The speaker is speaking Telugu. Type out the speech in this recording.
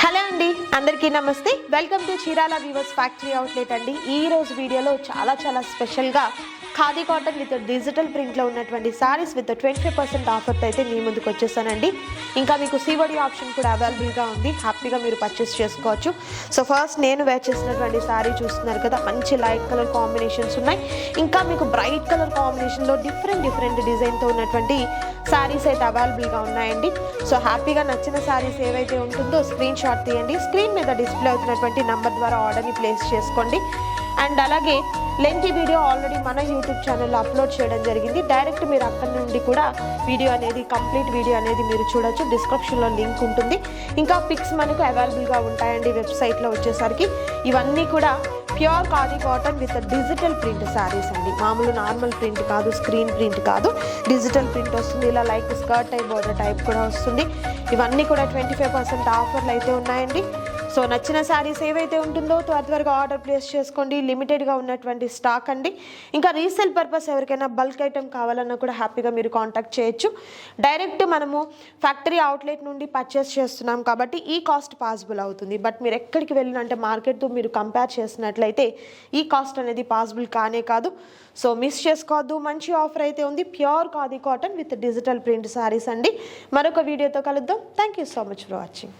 హలో అండి, అందరికీ నమస్తే. Welcome to Chirala weavers factory outlet అండి. ఈ రోజు వీడియోలో చాలా స్పెషల్గా ఖాదీ కాటన్ విత్ డిజిటల్ ప్రింట్లో ఉన్నటువంటి సారీస్ విత్ 25% ఆఫర్తో అయితే మీ ముందుకు వచ్చేసానండి. ఇంకా మీకు సిఓడి ఆప్షన్ కూడా అవైలబుల్గా ఉంది. హ్యాపీగా మీరు పర్చేస్ చేసుకోవచ్చు. సో ఫస్ట్ నేను వేర్ చేసినటువంటి సారీ చూస్తున్నారు కదా, మంచి లైట్ కలర్ కాంబినేషన్స్ ఉన్నాయి. ఇంకా మీకు బ్రైట్ కలర్ కాంబినేషన్లో డిఫరెంట్ డిజైన్తో ఉన్నటువంటి సారీస్ అయితే అవైలబుల్గా ఉన్నాయండి. సో హ్యాపీగా నచ్చిన సారీస్ ఏవైతే ఉంటుందో స్క్రీన్ షాట్ తీయండి. స్క్రీన్ మీద డిస్ప్లే అవుతున్నటువంటి నంబర్ ద్వారా ఆర్డర్ని ప్లేస్ చేసుకోండి. అండ్ అలాగే లెంతీ వీడియో ఆల్రెడీ మన యూట్యూబ్ ఛానల్లో అప్లోడ్ చేయడం జరిగింది. డైరెక్ట్ మీరు అక్కడి నుండి కూడా వీడియో అనేది కంప్లీట్ వీడియో అనేది మీరు చూడొచ్చు. డిస్క్రిప్షన్లో లింక్ ఉంటుంది. ఇంకా పిక్స్ మనకు అవైలబుల్గా ఉంటాయండి వెబ్సైట్లో వచ్చేసరికి. ఇవన్నీ కూడా pure khadi cotton with digital print saris అండి. మామూలు నార్మల్ ప్రింట్ కాదు, స్క్రీన్ ప్రింట్ కాదు, డిజిటల్ ప్రింట్ వస్తుంది. ఇలా like skirt type border type కూడా వస్తుంది. ఇవన్నీ కూడా 25% ఆఫర్లు అయితే ఉన్నాయండి. సో నచ్చిన శారీస్ ఏవైతే ఉంటుందో త్వరగా ఆర్డర్ ప్లేస్ చేసుకోండి. లిమిటెడ్గా ఉన్నటువంటి స్టాక్ అండి. ఇంకా రీసేల్ పర్పస్ ఎవరికైనా బల్క్ ఐటమ్ కావాలన్నా కూడా హ్యాపీగా మీరు కాంటాక్ట్ చేయొచ్చు. డైరెక్ట్ మనము ఫ్యాక్టరీ అవుట్లెట్ నుండి పర్చేస్ చేస్తున్నాం కాబట్టి ఈ కాస్ట్ పాసిబుల్ అవుతుంది. బట్ మీరు ఎక్కడికి వెళ్ళినంటే మార్కెట్తో మీరు కంపేర్ చేసినట్లయితే ఈ కాస్ట్ అనేది పాసిబుల్ కానే కాదు. సో మిస్ చేసుకోవద్దు. మంచి ఆఫర్ అయితే ఉంది. Pure khadi cotton with digital print saris అండి. మరొక వీడియోతో కలుద్దాం. Thank you so much for watching.